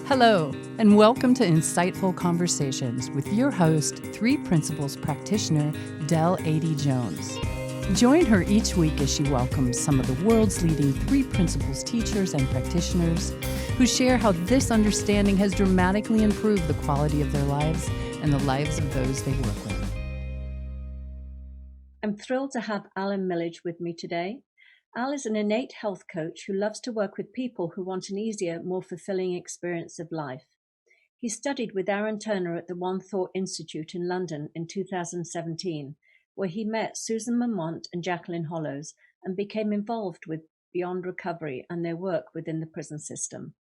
Hello, and welcome to Insightful Conversations with your host, 3 Principles practitioner, Adey-Jones. Join her each week as she welcomes some of the world's leading 3 Principles teachers and practitioners who share how this understanding has dramatically improved the quality of their lives and the lives of those they work with. I'm thrilled to have Alan Milledge with me today. Al is an innate health coach who loves to work with people who want an easier, more fulfilling experience of life. He studied with Aaron Turner at the One Thought Institute in London in 2017, where he met Susan Mamont and Jacqueline Hollows and became involved with Beyond Recovery and their work within the prison system.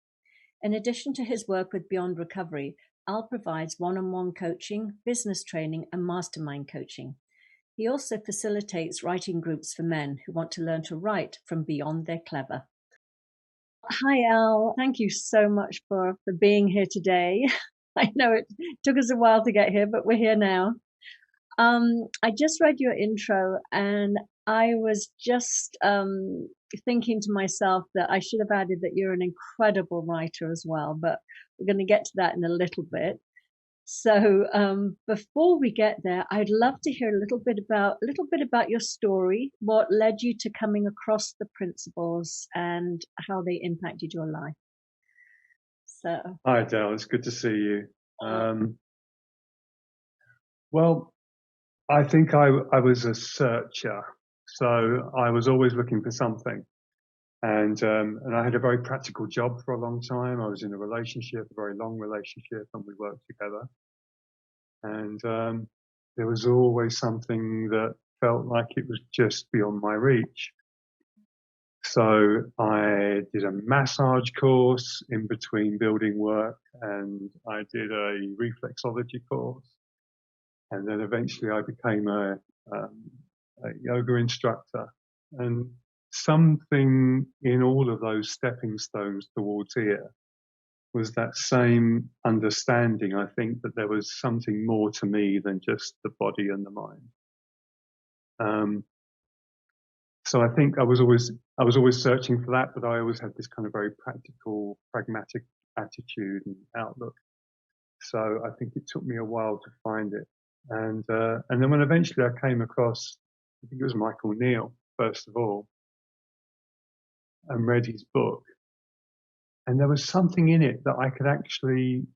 In addition to his work with Beyond Recovery, Al provides one-on-one coaching, business training, and mastermind coaching. He also facilitates writing groups for men who want to learn to write from beyond their clever. Hi, Al. Thank you so much for being here today. I know it took us a while to get here, but we're here now. I just read your intro and I was just thinking to myself that I should have added that you're an incredible writer as well, but we're going to get to that in a little bit. So before we get there, I'd love to hear a little bit about your story, what led you to coming across the principles and how they impacted your life. So, hi, Adele. It's good to see you. Well, I think I was a searcher, so I was always looking for something, and I had a very practical job for a long time. I was in a relationship, a very long relationship, and we worked together. And there was always something that felt like it was just beyond my reach. So I did a massage course in between building work, and I did a reflexology course. And then eventually I became a yoga instructor. And something in all of those stepping stones towards here was that same understanding, I think, that there was something more to me than just the body and the mind. So I think I was always searching for that, but I always had this kind of very practical, pragmatic attitude and outlook. So I think it took me a while to find it. And then when eventually I came across, I think it was Michael Neal, first of all, and read his book. And there was something in it that I could actually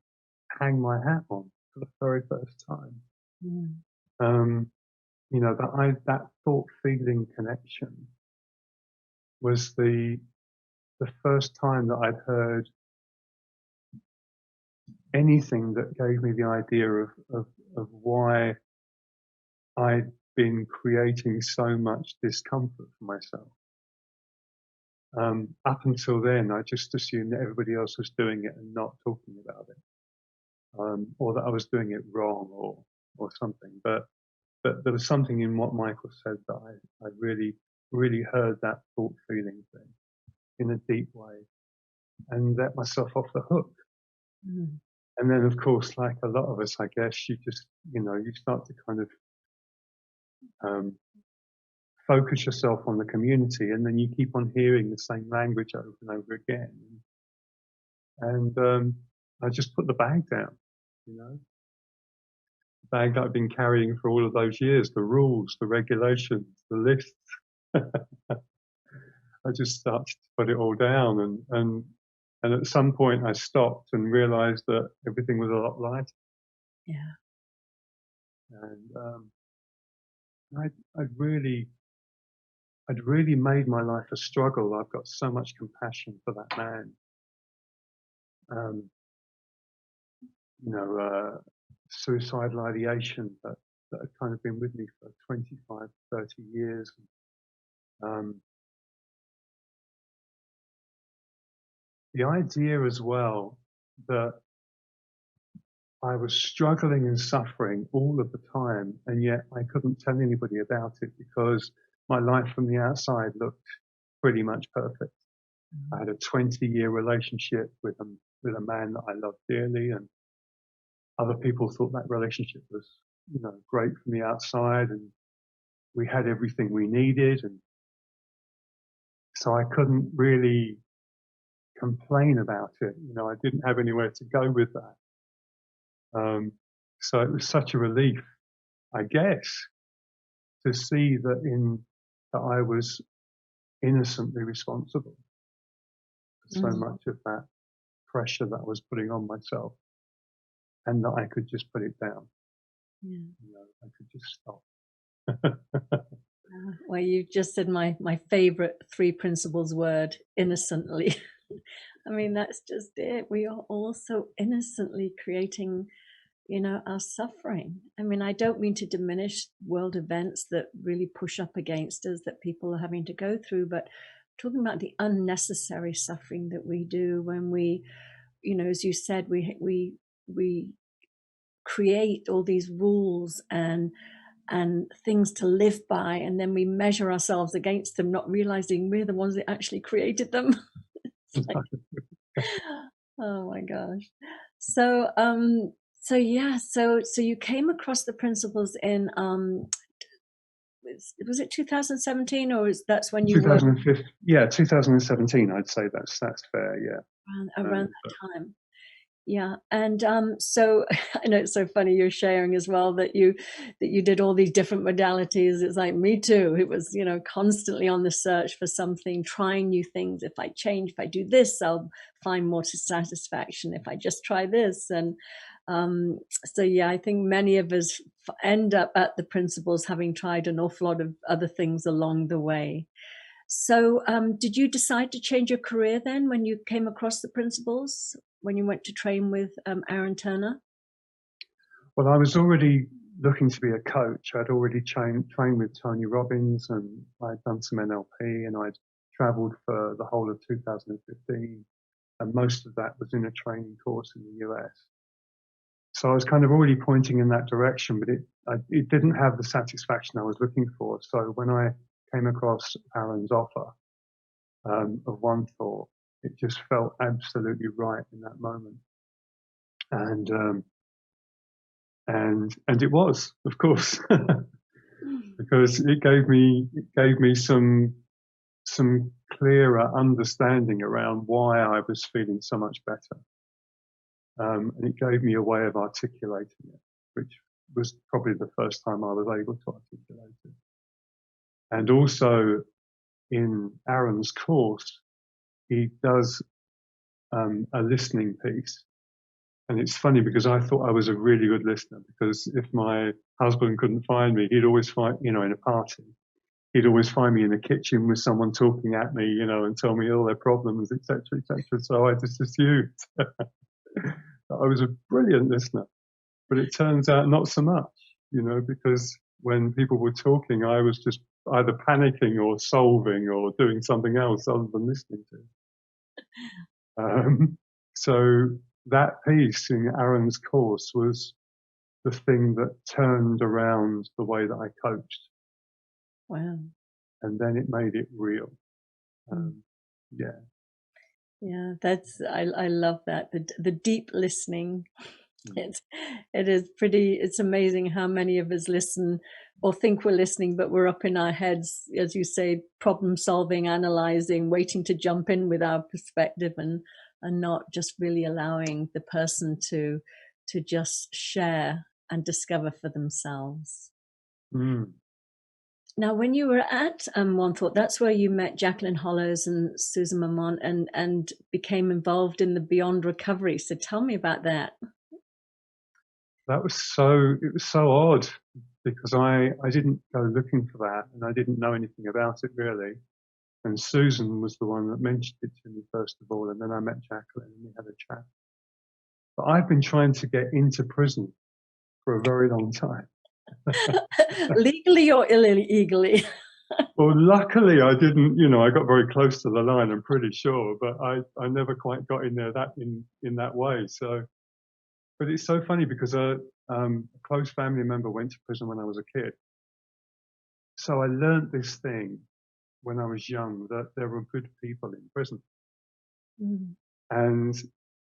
hang my hat on for the very first time. You know, that thought-feeling connection was the first time that I'd heard anything that gave me the idea of why I'd been creating so much discomfort for myself. Up until then, I just assumed that everybody else was doing it and not talking about it, or that I was doing it wrong or something. But there was something in what Michael said that I really, really heard that thought feeling thing in a deep way and let myself off the hook. And then, of course, like a lot of us, I guess, you just, you start to kind of focus yourself on the community, and then you keep on hearing the same language over and over again. And I just put the bag down, the bag that I've been carrying for all of those years, the rules, the regulations, the lists. I just started to put it all down, and at some point I stopped and realized that everything was a lot lighter. Yeah. And I'd really made my life a struggle. I've got so much compassion for that man. Suicidal ideation that had kind of been with me for 25, 30 years. The idea as well that I was struggling and suffering all of the time, and yet I couldn't tell anybody about it because my life from the outside looked pretty much perfect. I had a 20-year relationship with a man that I loved dearly, and other people thought that relationship was, great from the outside, and we had everything we needed, and so I couldn't really complain about it. I didn't have anywhere to go with that. So it was such a relief, I guess, to see that I was innocently responsible for so much of that pressure that I was putting on myself, and that I could just put it down. Yeah. I could just stop. Well, you just said my favorite 3 principles word, innocently. I mean, that's just it. We are all so innocently creating, our suffering. I mean, I don't mean to diminish world events that really push up against us, that people are having to go through, but talking about the unnecessary suffering that we do when we, as you said, we create all these rules and things to live by, and then we measure ourselves against them, not realizing we're the ones that actually created them. Like, oh my gosh. So so you came across the principles in was it 2017, or that's when you were 2015? Yeah, 2017. I'd say that's fair. Yeah, around that time? Yeah. And so I know it's so funny you're sharing as well that you did all these different modalities. It's like me too. It was, constantly on the search for something, trying new things. If I change, if I do this, I'll find more satisfaction. If I just try this. And so, yeah, I think many of us end up at the principles having tried an awful lot of other things along the way. So did you decide to change your career then when you came across the principles, when you went to train with Aaron Turner? Well, I was already looking to be a coach. I'd already trained with Tony Robbins, and I'd done some NLP, and I'd traveled for the whole of 2015. And most of that was in a training course in the US. So I was kind of already pointing in that direction, but it didn't have the satisfaction I was looking for. So when I came across Aaron's offer of One Thought, it just felt absolutely right in that moment. And it was, of course, because it gave me some clearer understanding around why I was feeling so much better. And it gave me a way of articulating it, which was probably the first time I was able to articulate it. And also in Aaron's course, he does a listening piece. And it's funny because I thought I was a really good listener, because if my husband couldn't find me, he'd always find, in a party, he'd always find me in the kitchen with someone talking at me, and tell me all their problems, etc., etc. So I just assumed that I was a brilliant listener. But it turns out not so much, because when people were talking, I was just either panicking or solving or doing something else other than listening to. So that piece in Aaron's course was the thing that turned around the way that I coached. Wow. And then it made it real. Yeah. Yeah, I love that. The deep listening. It's amazing how many of us listen or think we're listening, but we're up in our heads, as you say, problem solving, analyzing, waiting to jump in with our perspective, and not just really allowing the person to just share and discover for themselves. Now, when you were at One Thought, that's where you met Jacqueline Hollows and Susan Mamont and became involved in the Beyond Recovery. So tell me about that. It was so odd, because I didn't go looking for that, and I didn't know anything about it really. And Susan was the one that mentioned it to me first of all, and then I met Jacqueline and we had a chat. But I've been trying to get into prison for a very long time. Legally or illegally? Well, luckily I didn't, I got very close to the line, I'm pretty sure, but I never quite got in there in that way. So, but it's so funny because a close family member went to prison when I was a kid. So I learned this thing when I was young, that there were good people in prison. And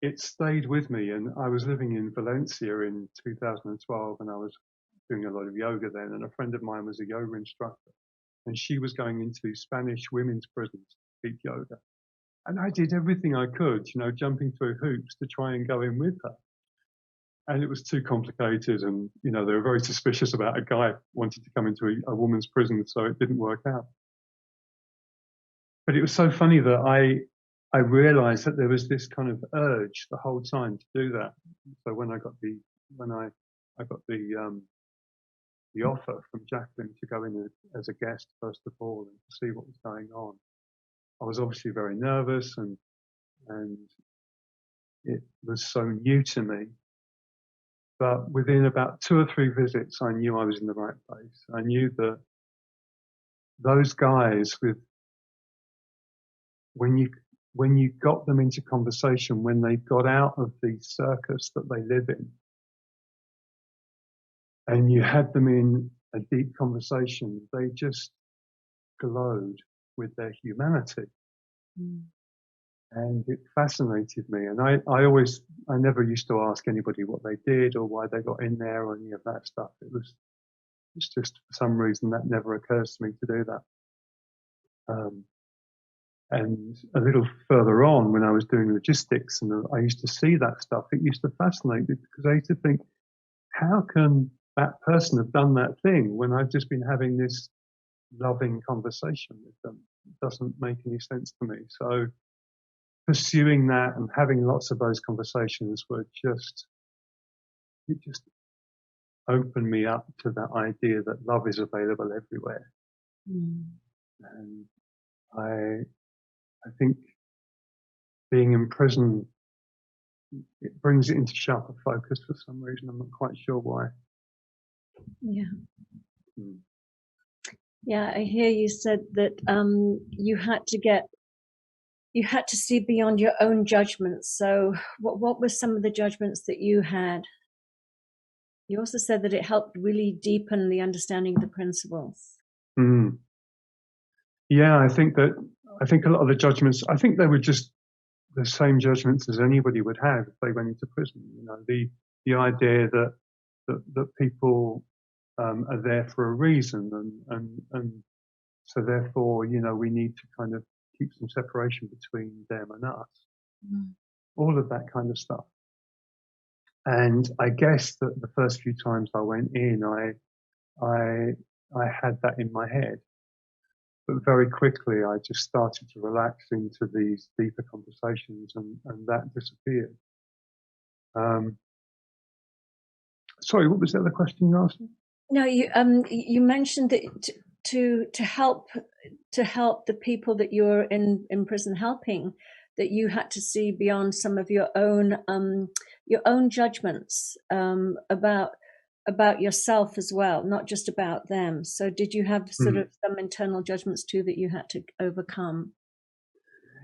it stayed with me. And I was living in Valencia in 2012, and I was doing a lot of yoga then. And a friend of mine was a yoga instructor, and she was going into Spanish women's prisons to teach yoga. And I did everything I could, jumping through hoops to try and go in with her. And it was too complicated. And, they were very suspicious about a guy wanting to come into a woman's prison, so it didn't work out. But it was so funny that I realized that there was this kind of urge the whole time to do that. So when I got the offer from Jacqueline to go in as a guest first of all and to see what was going on, I was obviously very nervous and it was so new to me. But within about 2 or 3 visits, I knew I was in the right place. I knew that those guys when you got them into conversation, when they got out of the circus that they live in, and you had them in a deep conversation, they just glowed with their humanity. Mm. And it fascinated me. And I never used to ask anybody what they did or why they got in there or any of that stuff. It's just for some reason that never occurs to me to do that. And a little further on, when I was doing logistics and I used to see that stuff, it used to fascinate me because I used to think, how can that person have done that thing when I've just been having this loving conversation with them? It doesn't make any sense to me. So pursuing that and having lots of those conversations it just opened me up to that idea that love is available everywhere. Mm. And I think being in prison, it brings it into sharper focus for some reason. I'm not quite sure why. Yeah. Mm. Yeah, I hear you said that you had to see beyond your own judgments. So what were some of the judgments that you had? You also said that it helped really deepen the understanding of the principles. Mm. Yeah, I think a lot of the judgments, I think they were just the same judgments as anybody would have if they went into prison. The idea that people are there for a reason and so therefore, we need to kind of keep some separation between them and us. Mm. All of that kind of stuff. And I guess that the first few times I went in, I had that in my head. But very quickly, I just started to relax into these deeper conversations and that disappeared. Sorry, what was the other question you asked me? No, you mentioned that to help the people that you're in prison helping, that you had to see beyond some of your own judgments about yourself as well, not just about them. So did you have sort of some internal judgments too that you had to overcome?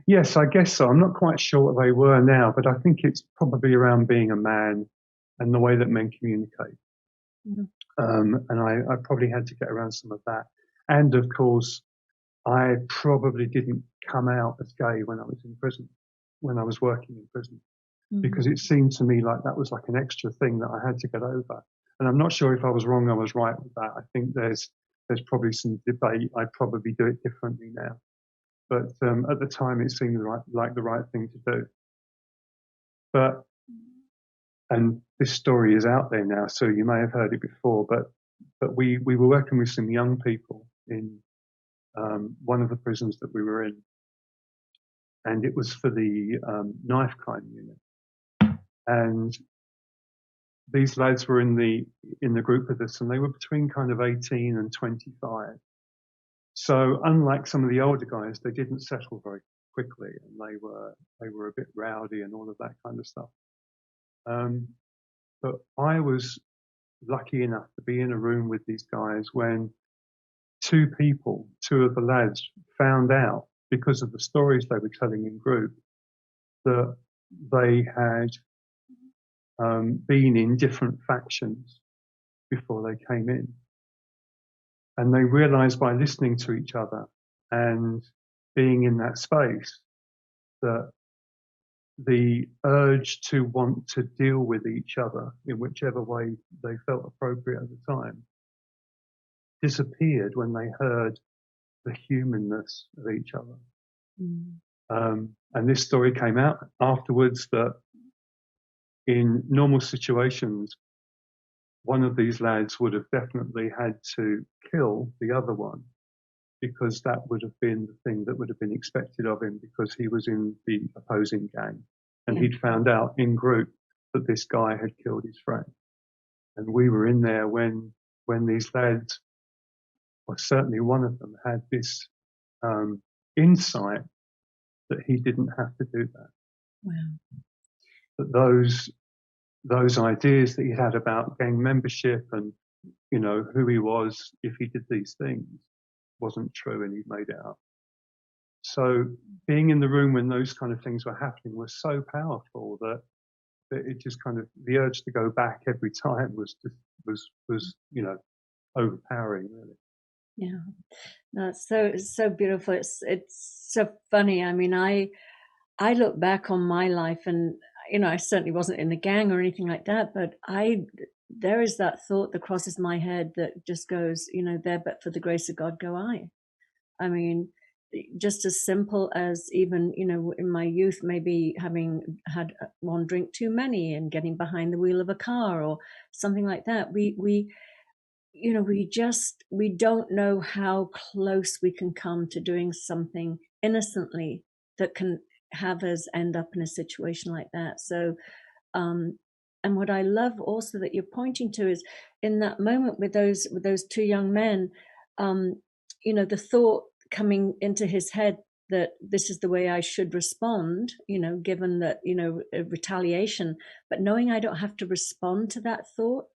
Yes, I guess so. I'm not quite sure what they were now, but I think it's probably around being a man and the way that men communicate. Mm-hmm. And I probably had to get around some of that. And of course, I probably didn't come out as gay when I was in prison, when I was working in prison, because it seemed to me like that was like an extra thing that I had to get over. And I'm not sure if I was wrong or was right with that. I think there's probably some debate. I'd probably do it differently now. But at the time, it seemed like the right thing to do. And this story is out there now, so you may have heard it before, but we were working with some young people in one of the prisons that we were in. And it was for the knife crime unit. And these lads were in the group with us, and they were between kind of 18 and 25. So unlike some of the older guys, they didn't settle very quickly, and they were a bit rowdy and all of that kind of stuff. But I was lucky enough to be in a room with these guys when two of the lads found out, because of the stories they were telling in group, that they had been in different factions before they came in. And they realized by listening to each other and being in that space that the urge to want to deal with each other in whichever way they felt appropriate at the time disappeared when they heard the humanness of each other. And this story came out afterwards that in normal situations, one of these lads would have definitely had to kill the other one, because that would have been the thing that would have been expected of him, because he was in the opposing gang. And he'd found out in group that this guy had killed his friend. And we were in there when these lads, or certainly one of them, had this insight that he didn't have to do that. Wow. That those ideas that he had about gang membership and, who he was if he did these things wasn't true, and he made it up. So being in the room when those kind of things were happening was so powerful that it just kind of, the urge to go back every time was overpowering, really. Yeah, no, it's so beautiful. It's so funny. I mean, I look back on my life, and I certainly wasn't in a gang or anything like that, but there is that thought that crosses my head that just goes, there but for the grace of God go I. I mean, just as simple as even, in my youth, maybe having had one drink too many and getting behind the wheel of a car or something like that. We don't know how close we can come to doing something innocently that can have us end up in a situation like that. So, and what I love also that you're pointing to is in that moment with those two young men, the thought coming into his head that this is the way I should respond, given that, retaliation, but knowing I don't have to respond to that thought,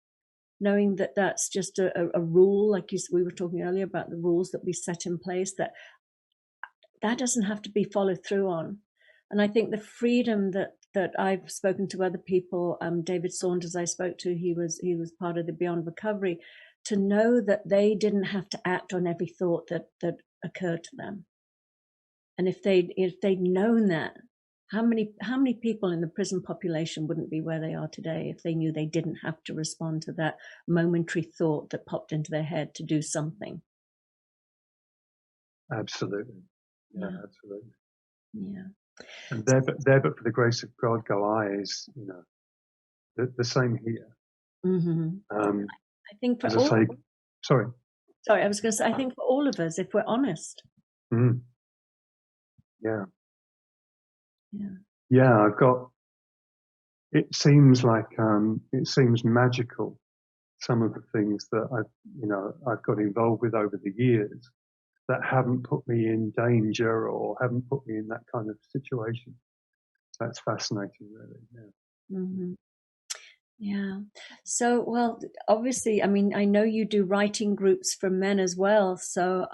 knowing that that's just a rule, like we were talking earlier about the rules that we set in place, that doesn't have to be followed through on. And I think the freedom that I've spoken to other people, David Saunders I spoke to, he was part of the Beyond Recovery, to know that they didn't have to act on every thought that occurred to them. And if they'd known that, how many people in the prison population wouldn't be where they are today if they knew they didn't have to respond to that momentary thought that popped into their head to do something? Absolutely. Yeah, absolutely. Yeah. And there but for the grace of God go I is, the same here. Mm-hmm. I think for all. Sorry, I was going to say, I think for all of us, if we're honest. Mm. Yeah. Yeah. Yeah, it seems magical, some of the things that I've got involved with over the years that haven't put me in danger or haven't put me in that kind of situation. So that's fascinating, really. Yeah. Mm-hmm. Yeah. So, well, obviously, I mean, I know you do writing groups for men as well. So,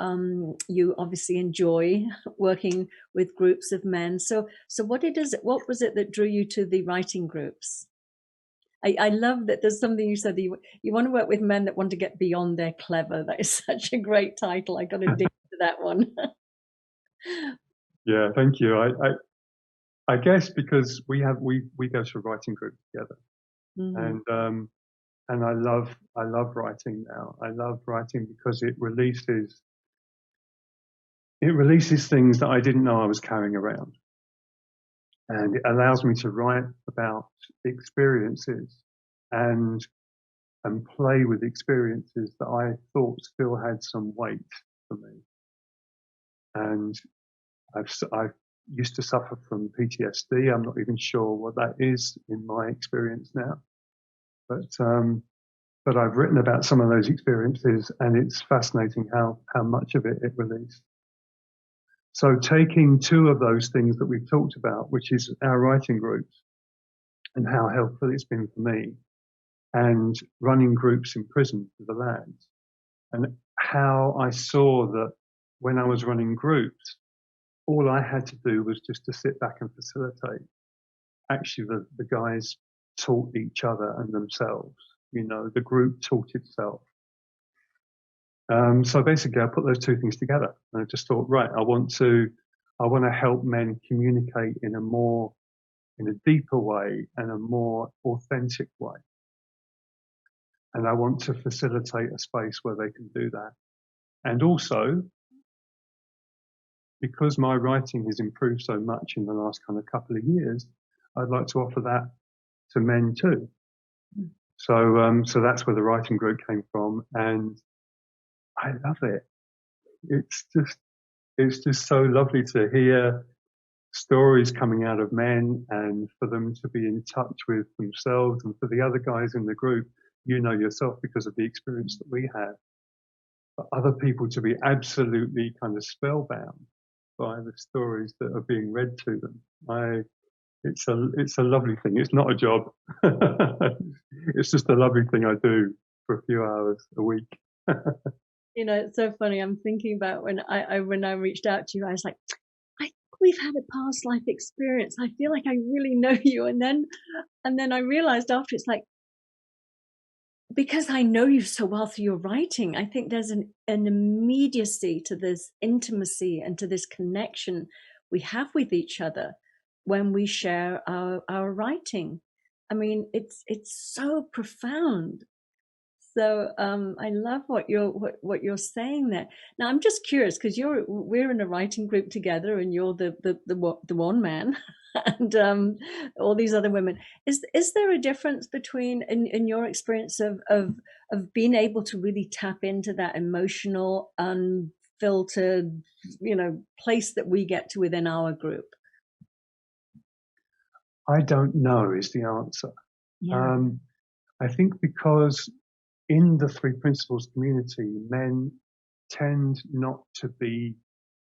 you obviously enjoy working with groups of men. So what was it that drew you to the writing groups? I love that there's something you said that you want to work with men that want to get beyond their clever. That is such a great title. I got to dig into that one. Yeah, thank you. I guess because we go to a writing group together. Mm-hmm. And I love writing now. I love writing because it releases things that I didn't know I was carrying around. And it allows me to write about experiences and play with experiences that I thought still had some weight for me. And I've used to suffer from PTSD. I'm not even sure what that is in my experience now. But I've written about some of those experiences, and it's fascinating how much of it released. So taking two of those things that we've talked about, which is our writing groups and how helpful it's been for me, and running groups in prison for the lads, and how I saw that when I was running groups, all I had to do was just to sit back and facilitate. Actually, the guys taught each other and themselves. The group taught itself. So basically, I put those two things together, and I just thought, right, I want to help men communicate in a deeper way and a more authentic way, and I want to facilitate a space where they can do that, and also because my writing has improved so much in the last kind of couple of years, I'd like to offer that to men too. So that's where the writing group came from, and I love it. It's just so lovely to hear stories coming out of men, and for them to be in touch with themselves, and for the other guys in the group, you know yourself because of the experience that we had, for other people to be absolutely kind of spellbound by the stories that are being read to them. It's a lovely thing. It's not a job. It's just a lovely thing I do for a few hours a week. You know, it's so funny. I'm thinking about when I reached out to you, I was like, we've had a past life experience. I feel like I really know you. And then I realized after, it's like, because I know you so well through your writing, I think there's an immediacy to this intimacy and to this connection we have with each other when we share our writing. I mean, it's so profound. So I love what you're saying there. Now I'm just curious, because we're in a writing group together, and you're the one man, and all these other women. Is there a difference between in your experience of being able to really tap into that emotional, unfiltered, place that we get to within our group? I don't know is the answer. Yeah. I think because in the Three Principles community, men tend not to be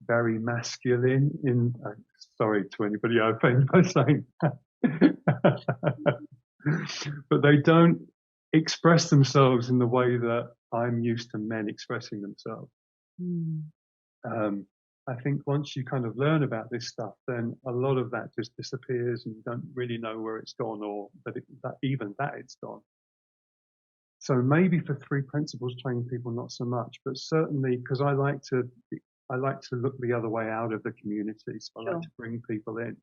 very masculine sorry to anybody I offend by saying that. But they don't express themselves in the way that I'm used to men expressing themselves. I think once you kind of learn about this stuff, then a lot of that just disappears, and you don't really know where it's gone, or that it's gone. So maybe for Three Principles training people, not so much, but certainly because I like to look the other way out of the community. So I like to bring people in.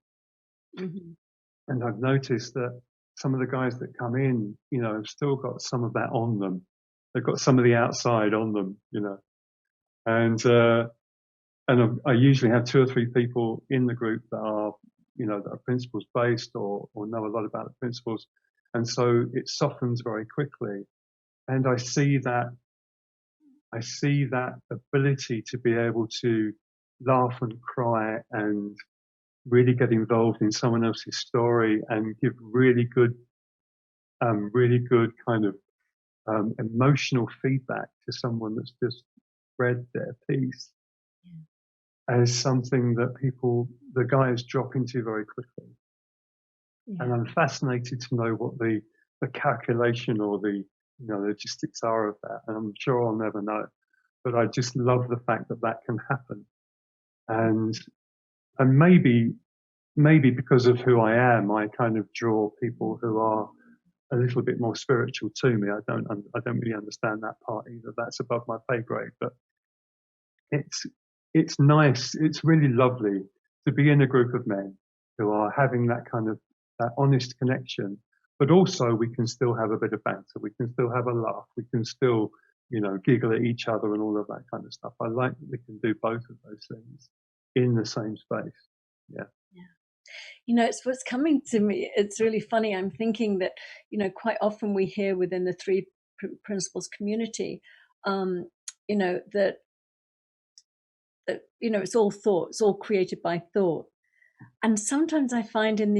Mm-hmm. And I've noticed that some of the guys that come in, have still got some of that on them. They've got some of the outside on them, and I usually have 2 or 3 people in the group that are, that are principles based or know a lot about the principles. And so it softens very quickly. And I see that ability to be able to laugh and cry and really get involved in someone else's story and give really good kind of emotional feedback to someone that's just read their piece, as something that the guys drop into very quickly. Yeah. And I'm fascinated to know what the calculation or the logistics are of that. And I'm sure I'll never know, but I just love the fact that can happen. And maybe because of who I am, I kind of draw people who are a little bit more spiritual to me. I don't really understand that part either. That's above my pay grade, but it's nice. It's really lovely to be in a group of men who are having that kind of that honest connection, but also we can still have a bit of banter. We can still have a laugh. We can still, giggle at each other and all of that kind of stuff. I like that we can do both of those things in the same space. Yeah. It's what's coming to me. It's really funny. I'm thinking that, quite often we hear within the Three Principles community, that it's all thought, it's all created by thought. And sometimes I find in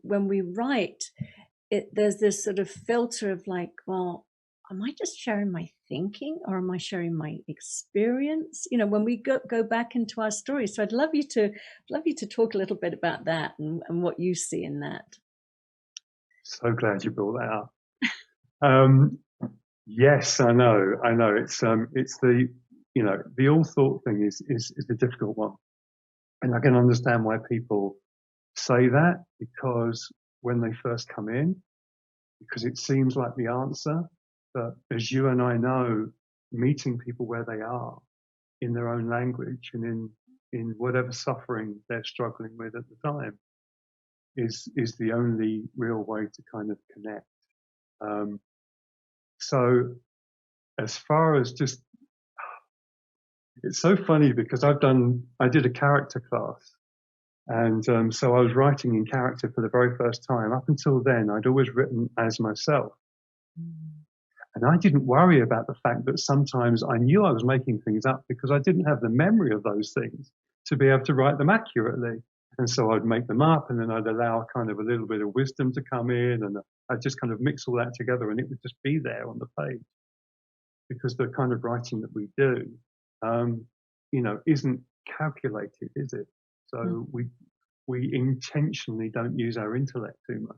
when we write, there's this sort of filter of like, well, am I just sharing my thinking, or am I sharing my experience? When we go back into our story. So I'd love you to talk a little bit about that and what you see in that. So glad you brought that up. Yes, I know. It's the the all thought thing is the difficult one, and I can understand why people say that, because when they first come in, because it seems like the answer. But as you and I know, meeting people where they are in their own language and in whatever suffering they're struggling with at the time is the only real way to kind of connect. So as far as just It's so funny because I did a character class. And so I was writing in character for the very first time. Up until then, I'd always written as myself. And I didn't worry about the fact that sometimes I knew I was making things up because I didn't have the memory of those things to be able to write them accurately. And so I'd make them up, and then I'd allow kind of a little bit of wisdom to come in, and I'd just kind of mix all that together, and it would just be there on the page. Because the kind of writing that we do, isn't calculated, is it? So we intentionally don't use our intellect too much.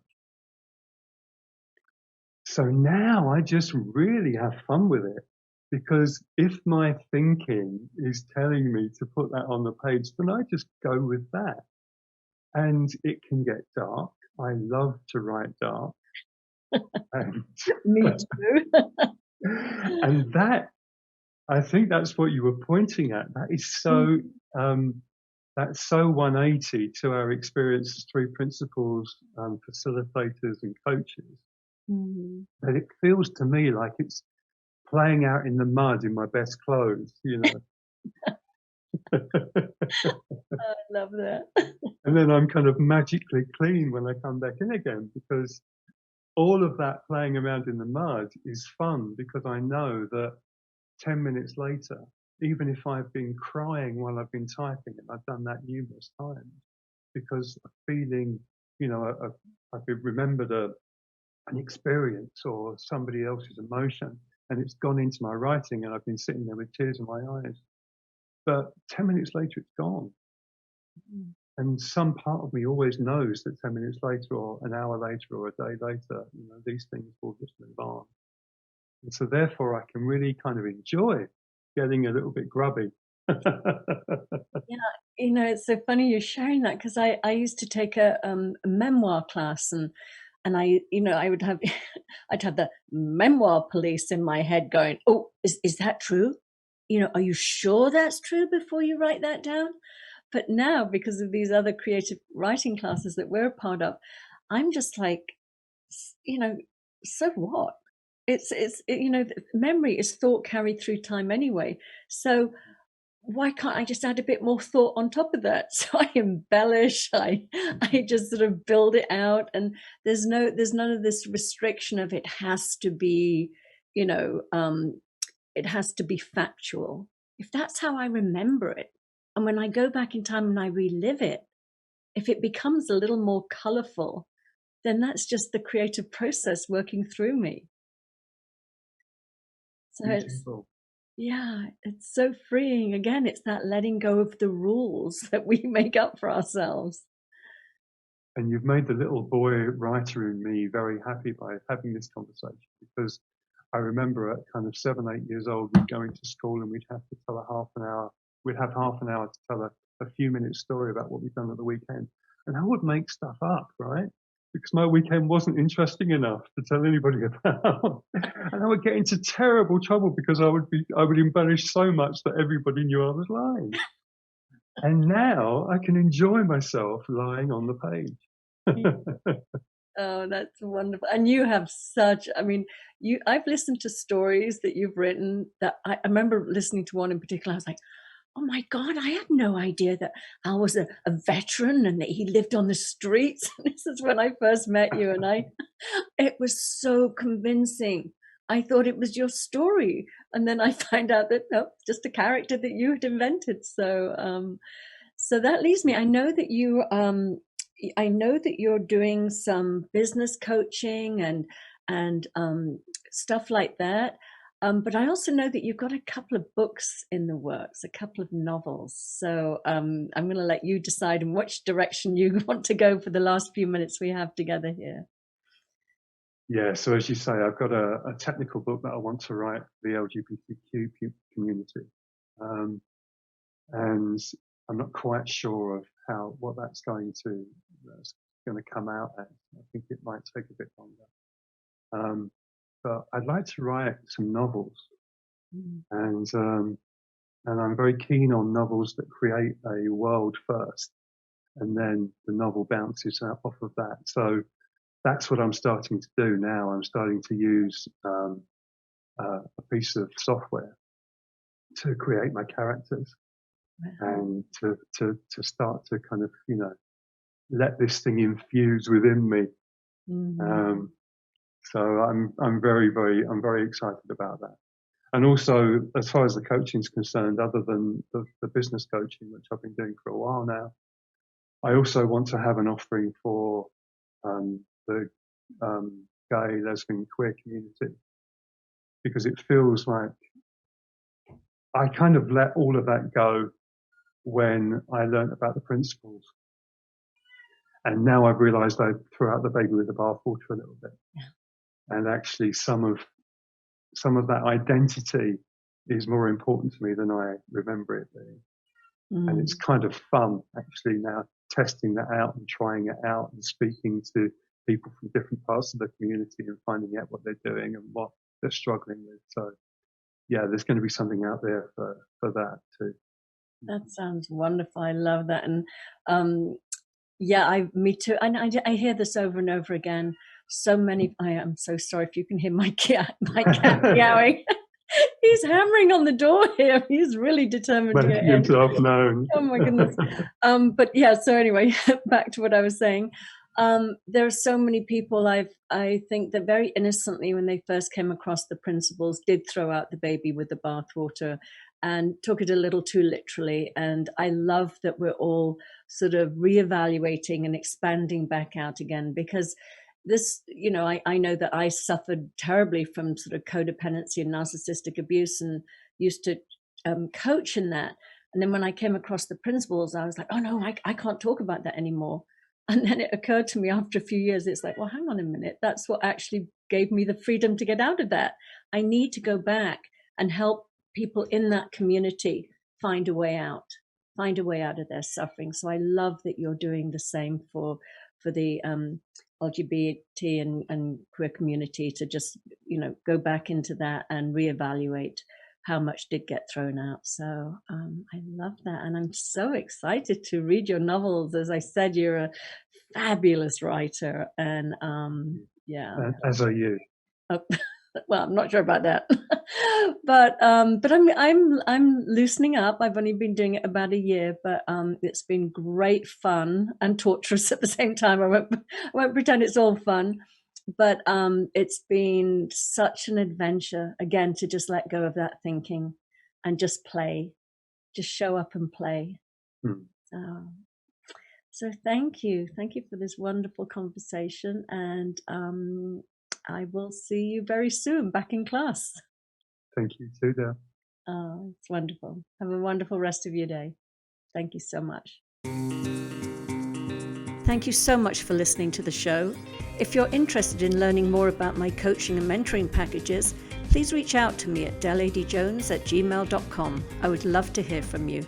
So now I just really have fun with it, because if my thinking is telling me to put that on the page, then I just go with that. And it can get dark. I love to write dark. Me too. And that, I think that's what you were pointing at. That is so, that's so 180 to our experience as three principles, facilitators and coaches. That it feels to me like it's playing out in the mud in my best clothes, I love that. And then I'm kind of magically clean when I come back in again, because all of that playing around in the mud is fun, because I know that 10 minutes later, even if I've been crying while I've been typing, and I've done that numerous times, because a feeling, I've remembered an experience or somebody else's emotion, and it's gone into my writing, and I've been sitting there with tears in my eyes. But 10 minutes later, it's gone. And some part of me always knows that 10 minutes later, or an hour later, or a day later, these things will just move on. And so therefore, I can really kind of enjoy getting a little bit grubby. Yeah, it's so funny you're sharing that, because I used to take a memoir class, and I would have I'd have the memoir police in my head going, oh, is that true? Are you sure that's true before you write that down? But now, because of these other creative writing classes that we're a part of, I'm just like, so what? Memory is thought carried through time anyway. So why can't I just add a bit more thought on top of that? So I embellish, I just sort of build it out, and there's none of this restriction of it has to be, it has to be factual. If that's how I remember it, and when I go back in time and I relive it, if it becomes a little more colorful, then that's just the creative process working through me. So it's so freeing. Again, it's that letting go of the rules that we make up for ourselves. And you've made the little boy writer in me very happy by having this conversation, because I remember at kind of 7, 8 years old, we'd go into school and we'd have to tell we'd have half an hour to tell a few minute story about what we'd done at the weekend. And I would make stuff up, right? Because my weekend wasn't interesting enough to tell anybody about. And I would get into terrible trouble because I would embellish so much that everybody knew I was lying. And now I can enjoy myself lying on the page. Oh, that's wonderful. And you have I've listened to stories that you've written that I remember listening to one in particular. I was like, oh my God, I had no idea that Al was a veteran and that he lived on the streets. This is when I first met you, and it was so convincing. I thought it was your story. And then I find out that no, it's just a character that you had invented. So that leaves me. I know that you're doing some business coaching and stuff like that. But I also know that you've got a couple of books in the works, a couple of novels. So I'm going to let you decide in which direction you want to go for the last few minutes we have together here. Yeah, so as you say, I've got a technical book that I want to write for the LGBTQ community. And I'm not quite sure of what that's going to come out as. I think it might take a bit longer. But I'd like to write some novels, and I'm very keen on novels that create a world first, and then the novel bounces out off of that. So that's what I'm starting to do now. I'm starting to use a piece of software to create my characters and to start to kind of, let this thing infuse within me. So I'm very excited about that. And also, as far as the coaching is concerned, other than the business coaching, which I've been doing for a while now, I also want to have an offering for the gay, lesbian, queer community, because it feels like I kind of let all of that go when I learned about the principles. And now I've realized I threw out the baby with the bathwater a little bit. Yeah. And actually some of that identity is more important to me than I remember it being. And it's kind of fun actually now testing that out and trying it out and speaking to people from different parts of the community and finding out what they're doing and what they're struggling with. So yeah, there's going to be something out there for that too. That sounds wonderful. I love that. And me too. And I hear this over and over again. So many. I am so sorry if you can hear my cat meowing. He's hammering on the door here. He's really determined to get in. Himself known. Oh my goodness. But yeah. So anyway, back to what I was saying. There are so many people I think that very innocently, when they first came across the principles, did throw out the baby with the bathwater and took it a little too literally. And I love that we're all sort of reevaluating and expanding back out again, because this, I know that I suffered terribly from sort of codependency and narcissistic abuse and used to coach in that. And then when I came across the principles, I was like, oh no, I can't talk about that anymore. And then it occurred to me after a few years, it's like, well, hang on a minute. That's what actually gave me the freedom to get out of that. I need to go back and help people in that community find a way out of their suffering. So I love that you're doing the same for the LGBT and queer community, to just, go back into that and reevaluate how much did get thrown out. So I love that. And I'm so excited to read your novels. As I said, you're a fabulous writer. And as are you. Well, I'm not sure about that, but I'm loosening up. I've only been doing it about a year, but it's been great fun and torturous at the same time. I won't pretend it's all fun, but it's been such an adventure again to just let go of that thinking and just play, just show up and play. So thank you for this wonderful conversation, and I will see you very soon back in class. Thank you too, Dale. Oh, it's wonderful. Have a wonderful rest of your day. Thank you so much. Thank you so much for listening to the show. If you're interested in learning more about my coaching and mentoring packages, please reach out to me at Adey-Jones@gmail.com. I would love to hear from you.